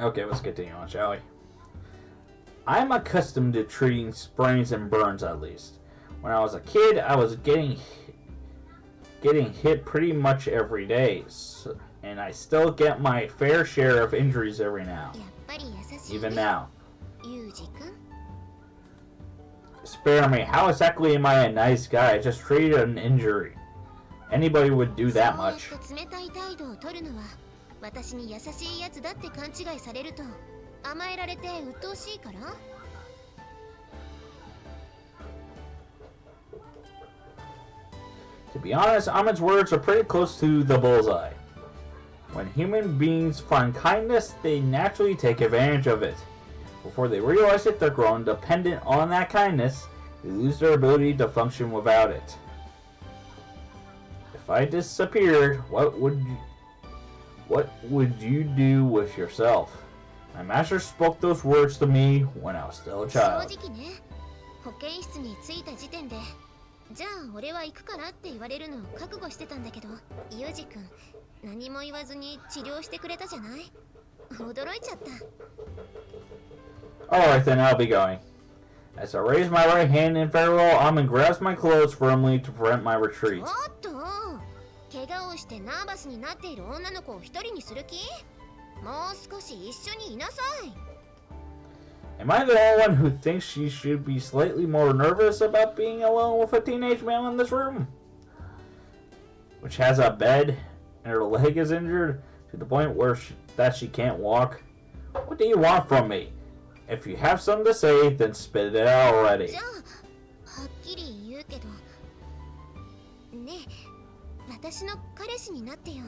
Okay, let's continue on, shall we? I'm accustomed to treating sprains and burns, at least. When I was a kid, I was getting hit pretty much every day, and I still get my fair share of injuries every now. Even now. Spare me, how exactly am I a nice guy? I just treated an injury. Anybody would do that much. To be honest, Ahmed's words are pretty close to the bullseye. When human beings find kindness, they naturally take advantage of it. Before they realize it, they're growing dependent on that kindness. They lose their ability to function without it. If I disappeared, what would you do with yourself? My master spoke those words to me when I was still a child. じゃあ俺は行くからって言われるのを覚悟してたんだけど、ユージ君何も言わずに治療してくれたじゃない？驚いちゃった。Alright then, I'll be going. As I raise my right hand in farewell, Ahmed grabs my clothes firmly to prevent my retreat. おっと、怪我をしてナーバスになっている女の子を一人にする気？もう少し一緒にいなさい。Am I the only one who thinks she should be slightly more nervous about being alone with a teenage male in this room? Which has a bed, and her leg is injured to the point where she can't walk? What do you want from me? If you have something to say, then spit it out already. じゃあ、はっきり言うけど。ねえ、私の彼氏になってよ。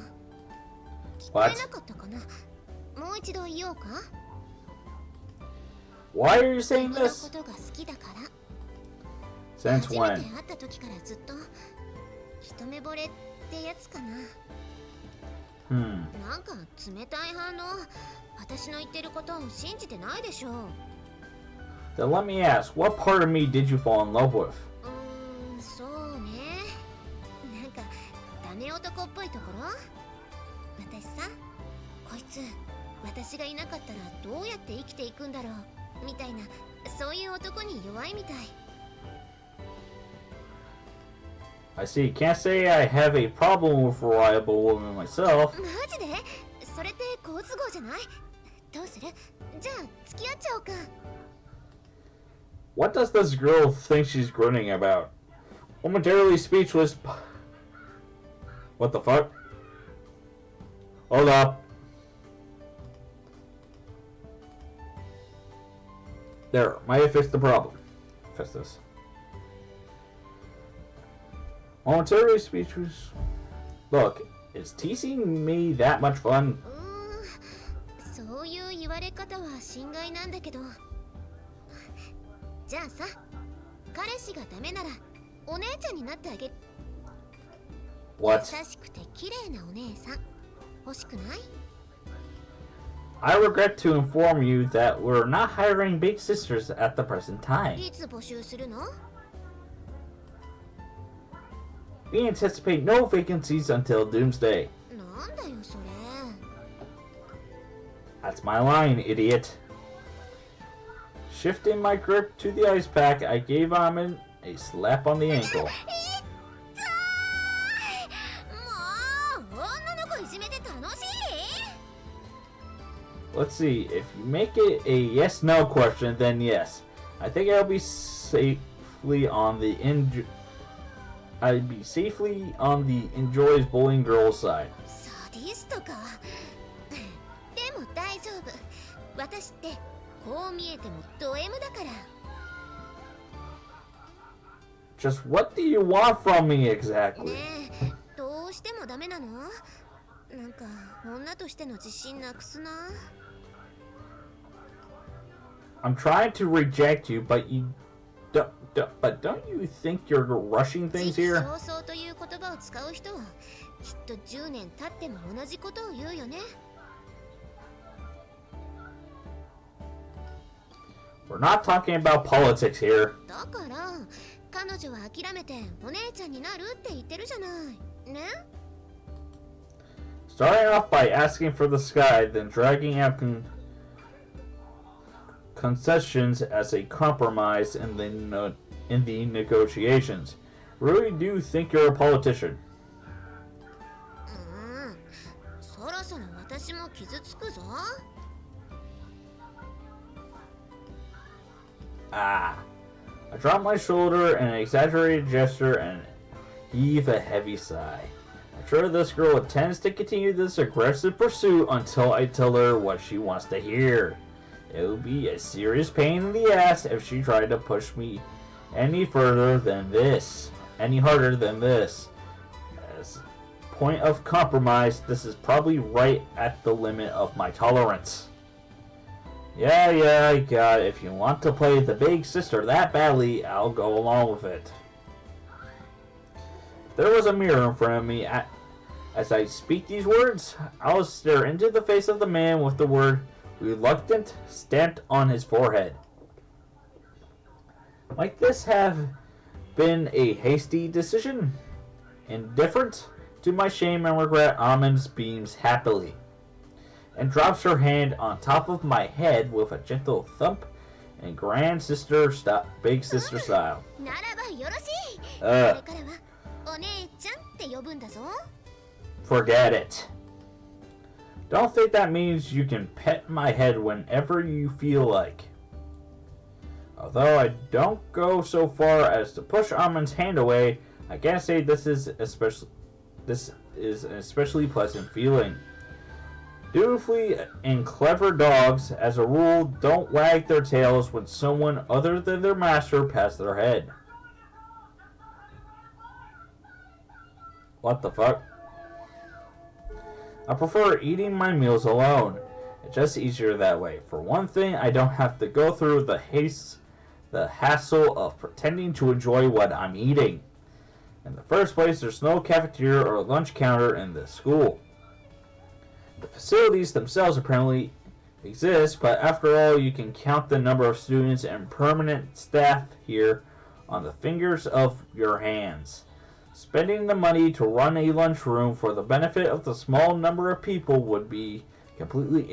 聞こえなかったかな？もう一度言おうか？ Why are you saying this? Since when? Then let me ask, what part of me did you fall in love with? そうね。なんかダメ男っぽいところ？私さ、こいつ、私がいなかったらどうやって生きていくんだろう。みたいな、そういう男に弱いみたい。I see. Can't say I have a problem with reliable women myself. マジで？それって好都合じゃない？どうする？じゃあ付き合っちゃおうか。What does this girl think she's grinning about? Momentarily speechless. What the fuck? Hold up. There, might have fixed the problem. Fix this. Momentarily speechless. Look, is teasing me that much fun? そういう言われ方は心外なんだけど。じゃあさ、彼氏がダメならお姉ちゃんになってあげる。What? 優しくて綺麗なお姉さん欲しくない？ I regret to inform you that we're not hiring big sisters at the present time. いつ募集するの？ We anticipate no vacancies until doomsday. なんだよそれ。That's my line, idiot. Shifting my grip to the ice pack, I gave Ahmed a slap on the ankle. Let's see, if you make it a yes-no question, then yes. I think I'll be safely on the enjoys bullying girls side. サディストか。でも大丈夫。私ってこう見えてもド M だから。Just what do you want from me exactly? ねえ、どうしてもダメなの？なんか女としての自信なくすな。I'm trying to reject you, but don't you think you're rushing things here? そうそうという言葉を使う人はきっと10年経っても同じことを言うよね。We're not talking about politics here. だから彼女は諦めてお姉ちゃんになるって言ってるじゃない。ね？Starting off by asking for the sky, then dragging out concessions as a compromise in the negotiations. I really do think you're a politician. そろそろ私も傷つくぞ。Ah. I drop my shoulder in an exaggerated gesture and heave a heavy sigh. I'm sure this girl intends to continue this aggressive pursuit until I tell her what she wants to hear. It would be a serious pain in the ass if she tried to push me any harder than this. As a point of compromise, this is probably right at the limit of my tolerance. Yeah, I got it. If you want to play the big sister that badly, I'll go along with it. If there was a mirror in front of me as I speak these words, I'll stare into the face of the man with the word reluctant stamped on his forehead. Might this have been a hasty decision? Indifferent to my shame and regret, Almonds beams happily and drops her hand on top of my head with a gentle thump in grand sister big sister style. ならばよろしい。これからはお姉ちゃんって呼ぶんだぞ。Forget it. Don't think that means you can pet my head whenever you feel like. Although I don't go so far as to push Almond's hand away, I can't say this is an especially pleasant feeling. Dutifully and clever dogs, as a rule, don't wag their tails when someone other than their master pats their head. What the fuck? I prefer eating my meals alone. It's just easier that way. For one thing, I don't have to go through the hassle of pretending to enjoy what I'm eating. In the first place, there's no cafeteria or lunch counter in this school. The facilities themselves apparently exist, but after all, you can count the number of students and permanent staff here on the fingers of your hands. Spending the money to run a lunchroom for the benefit of the small number of people would be completely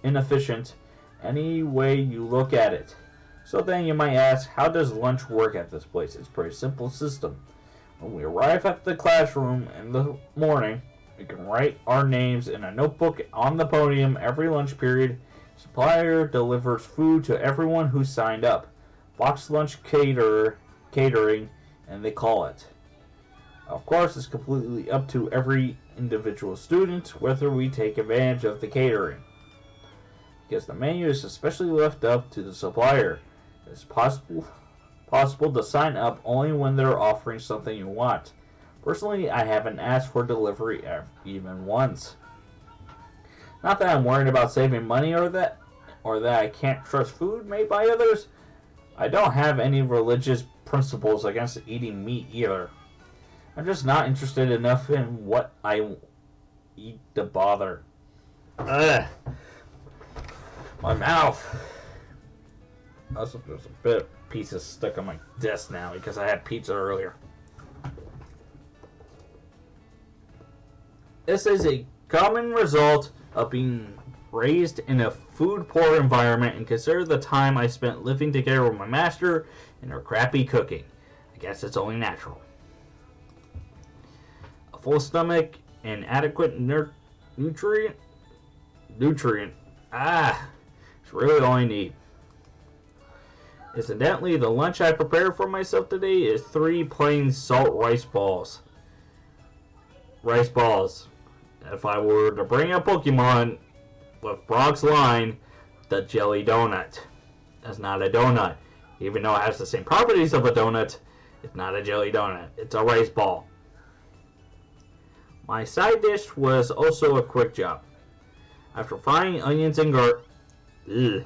inefficient any way you look at it. So then you might ask, how does lunch work at this place? It's a pretty simple system. When we arrive at the classroom in the morning, we can write our names in a notebook on the podium every lunch period. Supplier delivers food to everyone who signed up. Box lunch catering, and they call it. Of course, it's completely up to every individual student whether we take advantage of the catering, because the menu is especially left up to the supplier. It's possible to sign up only when they're offering something you want. Personally, I haven't asked for delivery even once. Not that I'm worried about saving money or that I can't trust food made by others. I don't have any religious principles against eating meat either. I'm just not interested enough in what I eat to bother. Ugh. My mouth. Also, there's a bit of pizza stuck on my desk now because I had pizza earlier. This is a common result of being raised in a food-poor environment, and consider the time I spent living together with my master and her crappy cooking. I guess it's only natural. A full stomach and adequate nutrient. It's really all I need. Incidentally, the lunch I prepared for myself today is 3 plain salt rice balls. If I were to bring a Pokemon with Brock's line, the jelly donut. That's not a donut. Even though it has the same properties of a donut, it's not a jelly donut. It's a rice ball. My side dish was also a quick job. After frying onions and let's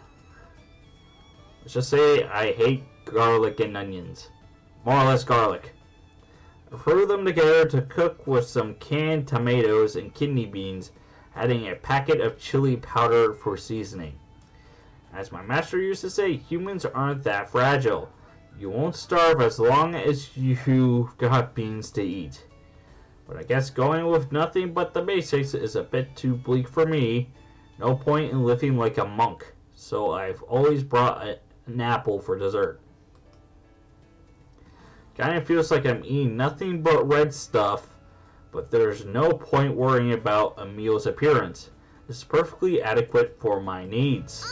just say I hate garlic and onions. More or less garlic. I threw them together to cook with some canned tomatoes and kidney beans, adding a packet of chili powder for seasoning. As my master used to say, humans aren't that fragile. You won't starve as long as you've got beans to eat. But I guess going with nothing but the basics is a bit too bleak for me. No point in living like a monk. so I've always brought an apple for dessert. Kinda feels like I'm eating nothing but red stuff, but there's no point worrying about a meal's appearance. It's perfectly adequate for my needs.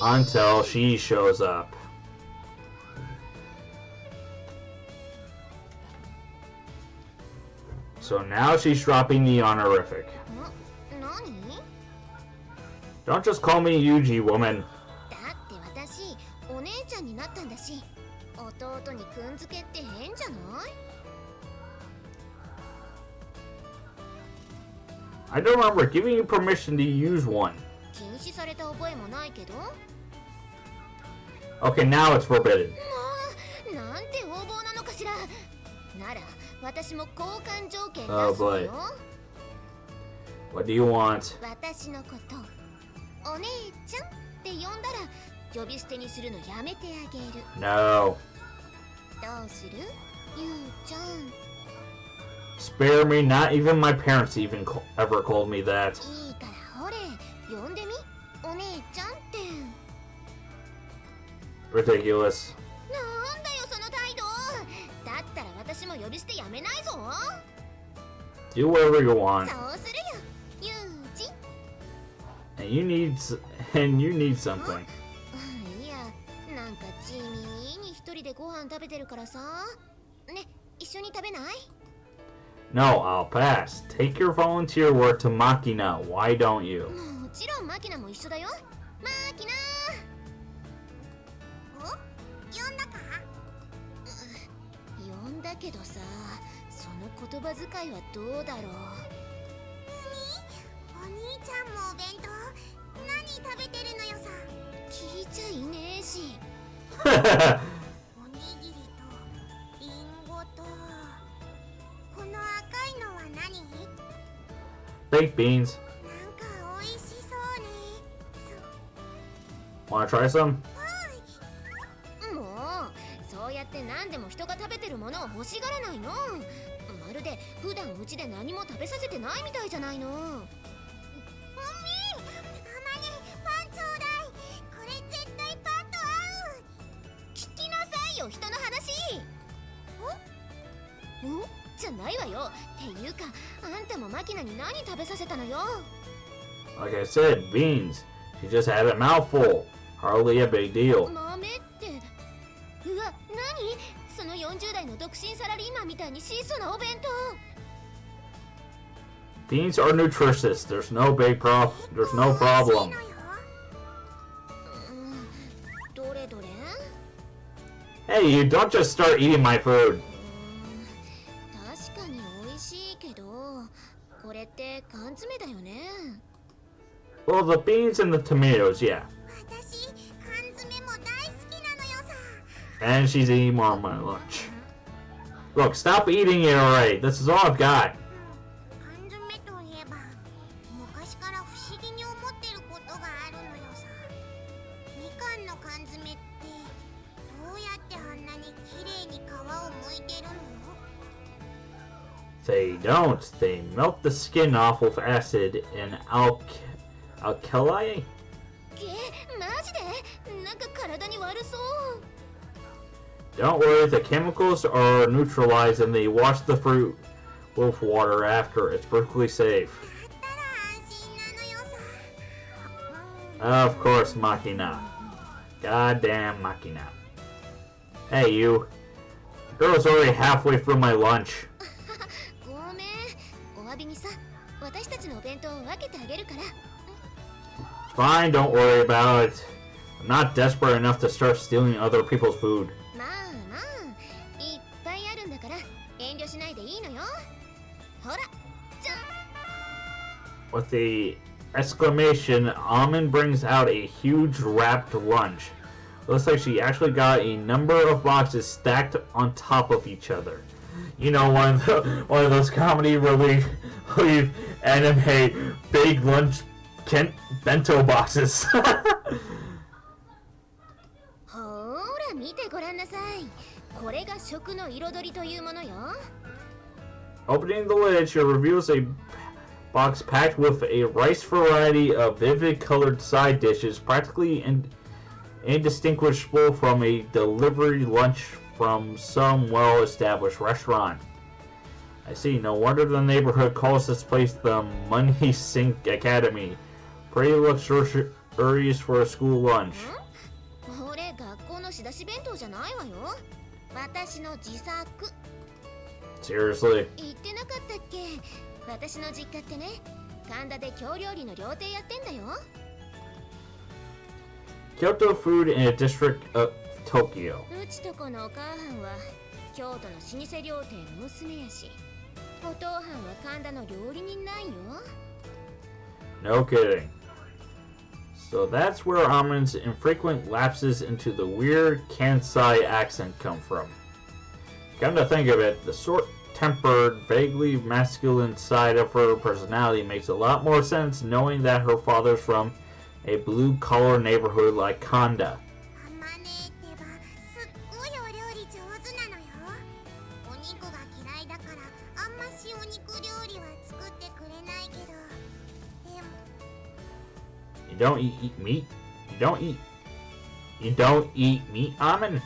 Until she shows up. So now she's dropping the honorific. Don't just call me Yuji, woman. I don't remember giving you permission to use one. Okay, now it's forbidden. Oh boy. What do you want? No. Spare me, not even my parents even ever called me that. Ridiculous. Do whatever you want. And you need something. No, I'll pass. Take your volunteer work to Makina. Why don't you? Baked beans. Wanna try some? Like I said, beans. She just had a mouthful. Hardly a big deal. Beans are nutritious. There's no problem. Hey, you don't just start eating my food. Well, the beans and the tomatoes, yeah. And she's eating more of my lunch. Look, stop eating it already. This is all I've got. They don't. They melt the skin off with acid and alkali? Don't worry, the chemicals are neutralized and they wash the fruit with water after. It's perfectly safe. Of course, Makina. Goddamn Makina. Hey, you. The girl's already halfway through my lunch. Fine, don't worry about it. I'm not desperate enough to start stealing other people's food. With the exclamation, Almond brings out a huge wrapped lunch. Looks like she actually got a number of boxes stacked on top of each other. You know, one of those comedy relief anime big lunch bento boxes. Opening the lid, she reveals a box packed with a rice variety of vivid colored side dishes, practically indistinguishable from a delivery lunch from some well-established restaurant. I see, no wonder the neighborhood calls this place the Money Sink Academy. Pretty luxurious for a school lunch. これ学校の仕出し弁当じゃないわよ。私の自作。Seriously? 言ってなかったっけ？私の実家ってね、神田で京料理の料亭やってんだよ。Kyoto food in a district of Tokyo. うちとこのお母はんは京都の老舗料亭の娘やし、お父はんは神田の料理人なんよ。No kidding. So that's where Amon's infrequent lapses into the weird Kansai accent come from. Come to think of it, the short-tempered, vaguely masculine side of her personality makes a lot more sense knowing that her father's from a blue-collar neighborhood like Kanda. You don't eat meat? You don't eat meat, Amon?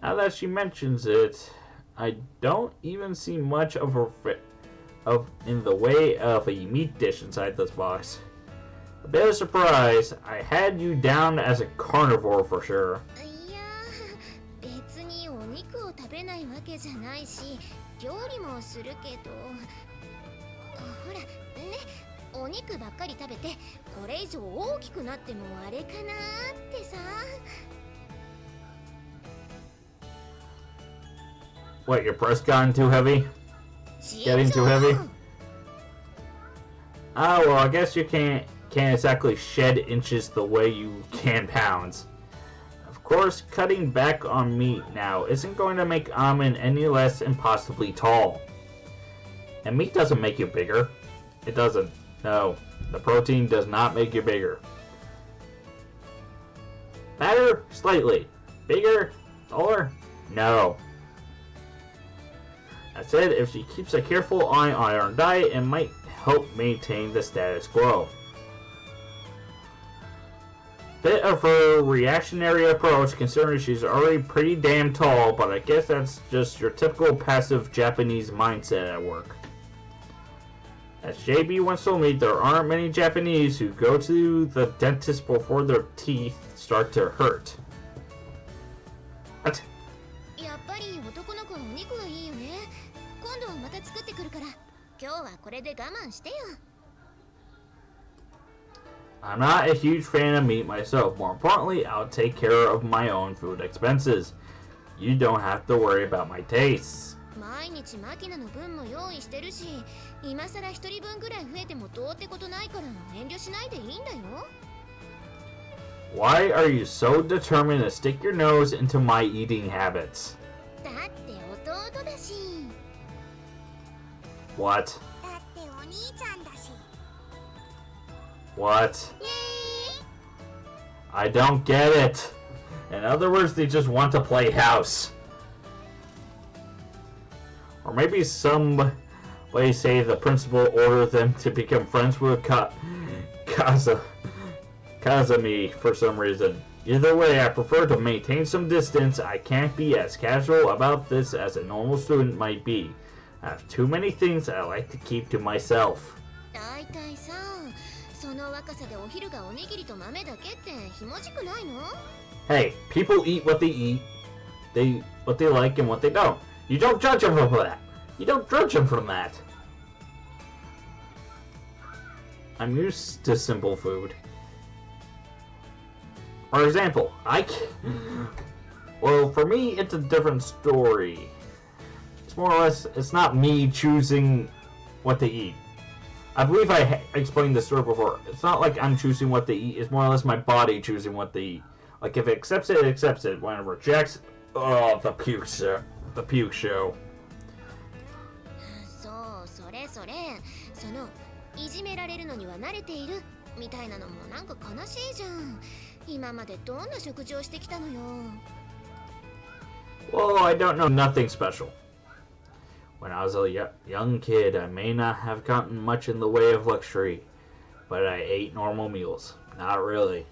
Now that she mentions it, I don't even see much of in the way of a meat dish inside this box. A bit of surprise, I had you down as a carnivore for sure. いや、別にお肉を食べないわけじゃないし、料理もするけど、ほらね、お肉ばっかり食べて、これ以上大きくなってもあれかなってさ。What, your breast gotten too heavy? Getting too heavy? Oh, well, I guess you can't exactly shed inches the way you can pounds. Of course, cutting back on meat now isn't going to make Amon any less impossibly tall. And meat doesn't make you bigger. It doesn't. No, the protein does not make you bigger. Fatter? Slightly. Bigger? Taller? No. I said if she keeps a careful eye on her diet, it might help maintain the status quo. Bit of a reactionary approach considering she's already pretty damn tall, but I guess that's just your typical passive Japanese mindset at work. As JB once told me, there aren't many Japanese who go to the dentist before their teeth start to hurt. What? やっぱり男の子はお肉がいいよね。今度また作ってくるから、今日はこれで我慢してよ。I'm not a huge fan of meat myself. More importantly, I'll take care of my own food expenses. You don't have to worry about my tastes. 毎日マキナの分も用意してるし、今さら一人分ぐらい増えてもどうってことないから遠慮しないでいいんだよ。Why are you so determined to stick your nose into my eating habits? だって弟だし。What? だってお兄ちゃんだし。What? I don't get it. In other words, they just want to play house. Or maybe somebody say the principal ordered them to become friends with Kazami for some reason. Either way, I prefer to maintain some distance. I can't be as casual about this as a normal student might be. I have too many things I like to keep to myself. だいたいさ、その若さでお昼がおにぎりと豆だけってひもじくないの？ Hey, people eat what they eat. What they like and what they don't. You don't judge them from that. You don't judge them from that. I'm used to simple food. For example, well, for me, it's a different story. It's more or less, it's not me choosing what to eat. I believe I explained this story before. It's not like I'm choosing what to eat. It's more or less my body choosing what to eat. Like, if it accepts it, it accepts it. When it rejects, oh, the puke show. The puke show. そう、それ。その、いじめられるのには慣れているみたいなのもなんか悲しいじゃん。今までどんな食事をしてきたのよ。Well, I don't know nothing special. When I was a young kid, I may not have gotten much in the way of luxury, but I ate normal meals. Not really.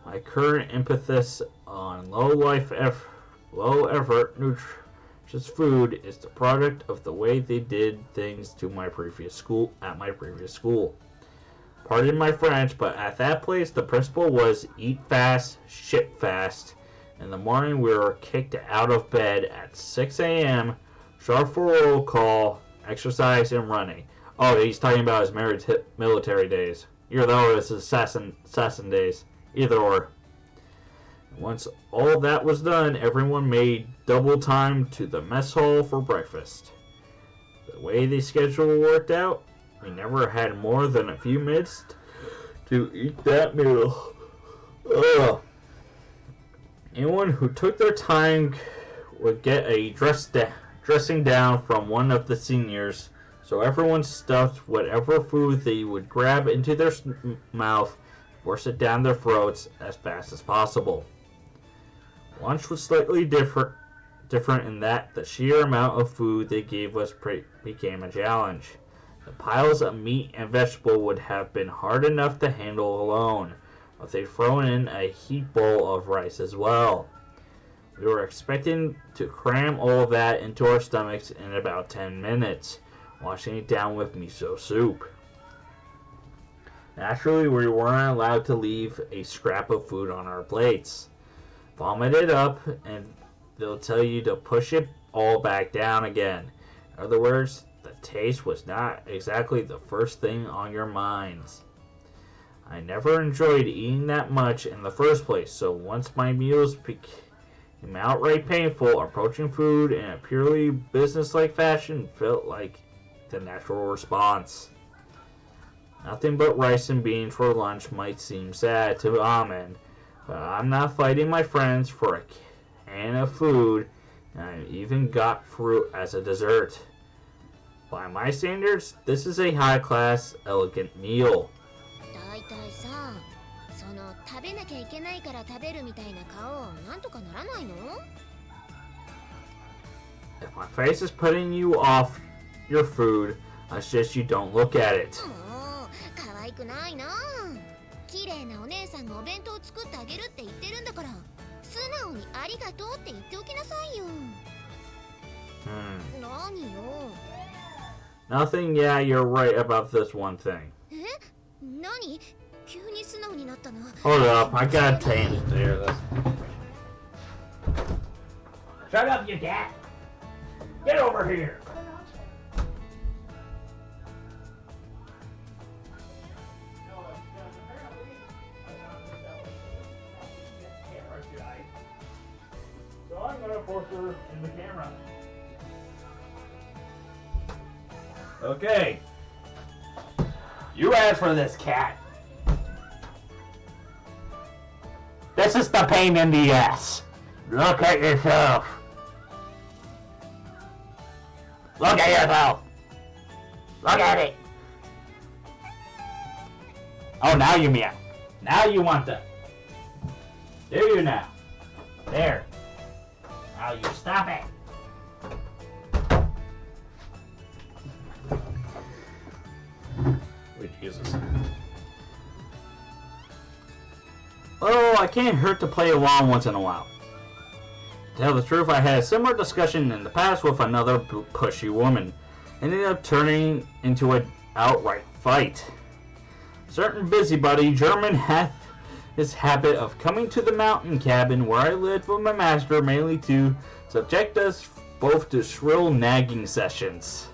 My current emphasis on low effort, nutritious food is the product of the way they did things at my previous school. Pardon my French, but at that place the principle was eat fast, shit fast. In the morning we were kicked out of bed at 6 a.m., sharp for roll call, exercise, and running. Oh, he's talking about his military days. Either or his assassin days. Either or. Once all that was done, everyone made double time to the mess hall for breakfast. The way the schedule worked out, we never had more than a few minutes to eat that meal. Ugh. Anyone who took their time would get a dressing down from one of the seniors, so everyone stuffed whatever food they would grab into their mouth, force it down their throats as fast as possible. Lunch was slightly different in that the sheer amount of food they gave us became a challenge. The piles of meat and vegetable would have been hard enough to handle alone, but they'd thrown in a heap bowl of rice as well. We were expecting to cram all of that into our stomachs in about 10 minutes, washing it down with miso soup. Naturally, we weren't allowed to leave a scrap of food on our plates. Vomit it up, and they'll tell you to push it all back down again. In other words, the taste was not exactly the first thing on your minds. I never enjoyed eating that much in the first place, so once my meals became outright painful, approaching food in a purely business-like fashion felt like the natural response. Nothing but rice and beans for lunch might seem sad to Ahmed, but I'm not fighting my friends for a can of food, and I even got fruit as a dessert. By my standards, this is a high-class, elegant meal. だいたいさ、その食べなきゃいけないから食べるみたいな顔、なんとかならないの？ If my face is putting you off your food, I suggest you don't look at it. もう可愛くないな。綺麗なお姉さんがお弁当を作ってあげるって言ってるんだから、素直にありがとうって言っておきなさいよ。何よ。Nothing, yeah, you're right about this one thing. え？何？急に素直になったの？ Hold up, I got a tangent there. Shut up, you cat! Get over here! So I'm gonna force her in the camera. Okay. You asked for this, cat. This is the pain in the ass. Look at yourself. Look at yourself. Look at it. Oh, now you meow. Now you want to. Do you now? There. Now you stop it. Wait, Jesus. Oh, I can't hurt to play along once in a while. To tell the truth, I had a similar discussion in the past with another pushy woman. Ended up turning into an outright fight. A certain busybody German had this habit of coming to the mountain cabin where I lived with my master, mainly to subject us both to shrill nagging sessions.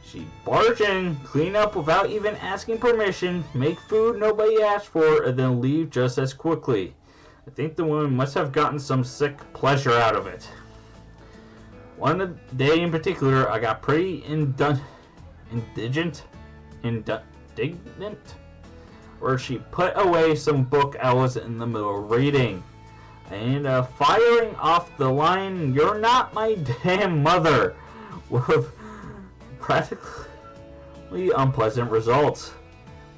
She'd barge in, clean up without even asking permission, make food nobody asked for, and then leave just as quickly. I think the woman must have gotten some sick pleasure out of it. One day in particular, I got pretty indignant, where she put away some book I was in the middle of reading. And firing off the line, "You're not my damn mother," with practically unpleasant results.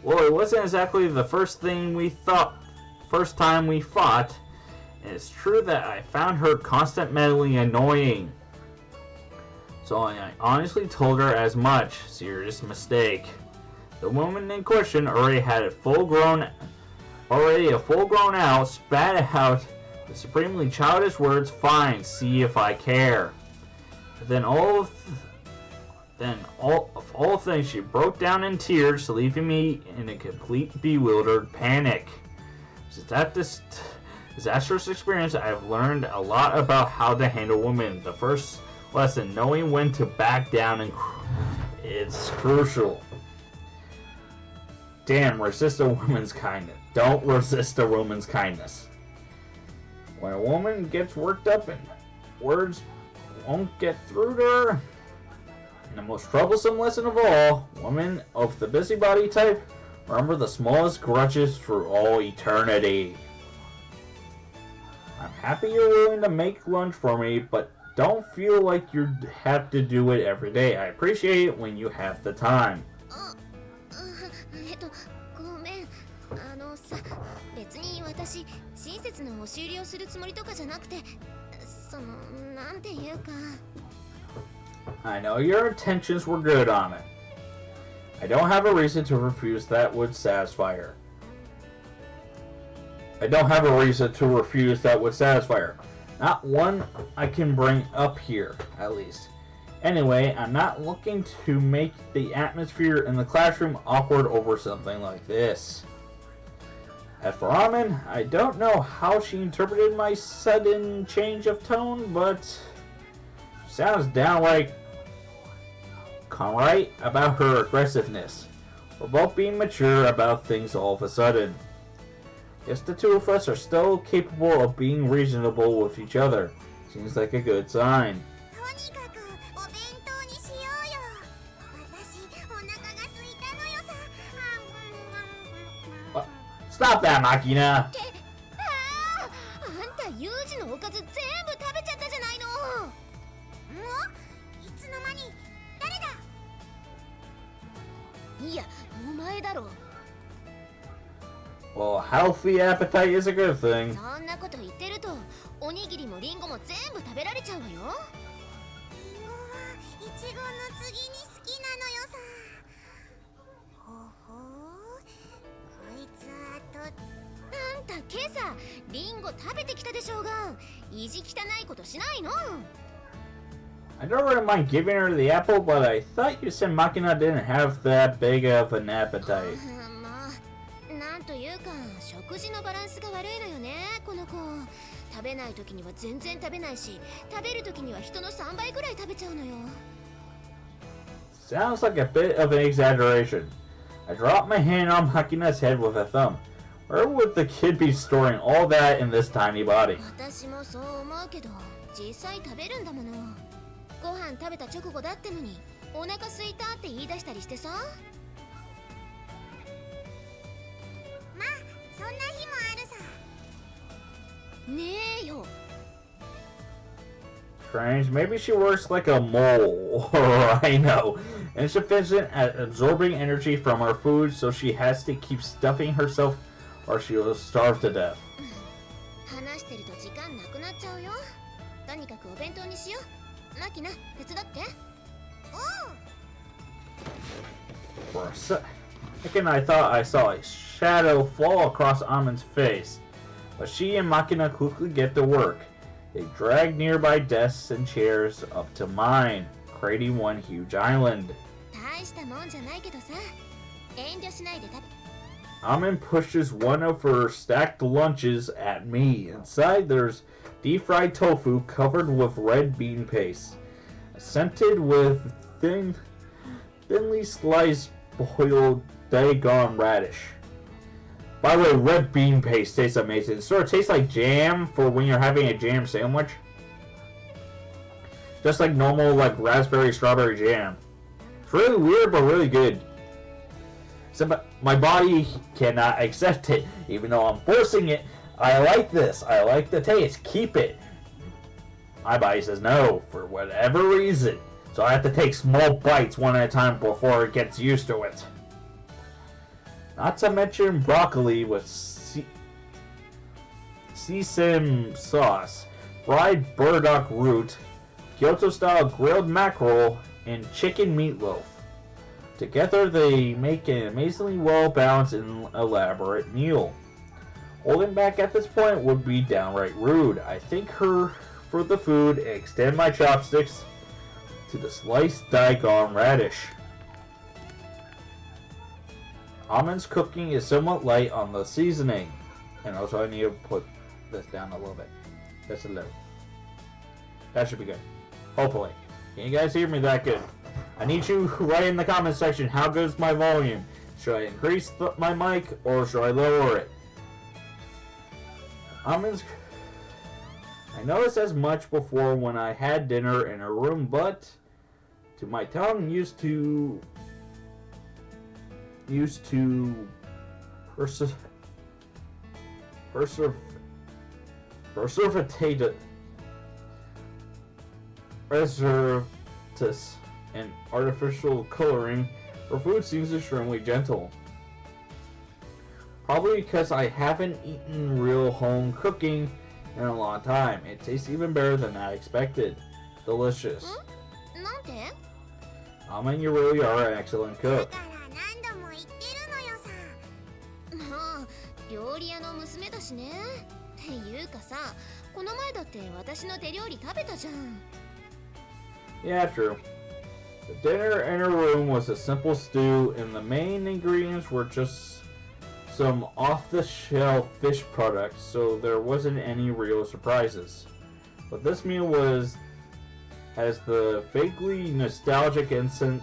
Well, it wasn't exactly the first time we fought, and it's true that I found her constant meddling annoying. So I honestly told her as much. Serious mistake. The woman in question already a full grown out, spat out the supremely childish words, "Fine, see if I care." Then all things, she broke down in tears, leaving me in a complete bewildered panic. Since that disastrous experience, I've learned a lot about how to handle women. The first lesson, knowing when to back down, it's crucial. Damn, resist a woman's kindness. Don't resist a woman's kindness. When a woman gets worked up and words won't get through to her, and the most troublesome lesson of all, women of the busybody type, remember the smallest grudges through all eternity. I'm happy you're willing to make lunch for me, but don't feel like you have to do it every day. I appreciate it when you have the time. ごめん。さ、別に私親切な押し入れをするつもりとかじゃなくて、なんていうか。I know your intentions were good on it. I don't have a reason to refuse that would satisfy her. Not one I can bring up here, at least. Anyway, I'm not looking to make the atmosphere in the classroom awkward over something like this. As for Amin, I don't know how she interpreted my sudden change of tone, but she sounds downright right about her aggressiveness. We're both being mature about things all of a sudden. Guess the two of us are still capable of being reasonable with each other. Seems like a good sign. Stop that, Makina! あんたユージのおかず全部食べちゃったじゃないの。もういつの間に誰だ。いや、お前だろ。Well, a healthy appetite is a good thing. そんなこと言ってると、おにぎりもリンゴも全部食べられちゃうわよ。リンゴはイチゴの次に好きなのよさ。ほほー、こいつあと。あんた今朝リンゴ食べてきたでしょうが、意地汚いことしないの。I don't really mind giving her the apple, but I thought you said Makina didn't have that big of an appetite. まあ、なんというか食事のバランスが悪いのよね、この子。食べない時には全然食べないし、食べる時には人の3倍ぐらい食べちゃうのよ。Sounds like a bit of an exaggeration. I dropped my hand on Makina's head with a thumb. Where would the kid be storing all that in this tiny body? 私もそう思うけど、実際食べるんだもの。ご飯食べた直後だってのに、お腹空いたって言い出したりしてさ。まあ、そんな日もあるさ。ねえよ。Strange. Maybe she works like a mole or a rhino, insufficient at absorbing energy from her food, so she has to keep stuffing herself or she will starve to death. 話してると時間なくなっちゃうよ。とにかくお弁当にしよう。マキナ、手伝って。For a second, I thought I saw a shadow fall across Amin's face, but she and Makina quickly get to work. They drag nearby desks and chairs up to mine, creating one huge island. 大したもんじゃないけどさ、遠慮しないで食べ。Amin pushes one of her stacked lunches at me. Inside, there's deep-fried tofu covered with red bean paste, scented with thinly sliced boiled dagon radish. By the way, red bean paste tastes amazing. It sort of tastes like jam for when you're having a jam sandwich. Just like normal, like raspberry strawberry jam. It's really weird, but really good. Except my body cannot accept it, even though I'm forcing it. I like this. I like the taste. Keep it. My body says no, for whatever reason. So I have to take small bites one at a time before it gets used to it. Not to mention broccoli with sesame sauce, fried burdock root, Kyoto-style grilled mackerel, and chicken meatloaf. Together, they make an amazingly well-balanced and elaborate meal. Holding back at this point would be downright rude. I thank her for the food and extend my chopsticks to the sliced daikon radish. Amen's cooking is somewhat light on the seasoning. And also I need to put this down a little bit. Just a little. That should be good. Hopefully. Can you guys hear me that good? I need you to write in the comment section how good is my volume. Should I increase my mic or should I lower it? Amen's... I noticed as much before when I had dinner in her room, but to my tongue used to preservatives and artificial coloring, her food seems extremely gentle. Probably because I haven't eaten real home cooking in a long time. It tastes even better than I expected. Delicious. Amen, you really are an excellent cook. 料理屋の娘だしね。っていうかさ、この前だって私の手料理食べたじゃん。Yeah, true. The dinner in her room was a simple stew, and the main ingredients were just some off-the-shelf fish products, so there wasn't any real surprises. But this meal has the vaguely nostalgic essence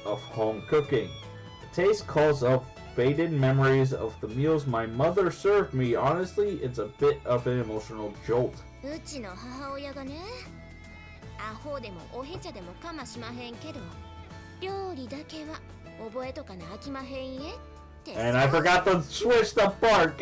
of home cooking. The taste calls up faded memories of the meals my mother served me. Honestly, it's a bit of an emotional jolt. うちの母親がね、アホでもおへちゃでもかましまへんけど、料理だけは覚えとかなあきまへんえって。 And I forgot to switch the part.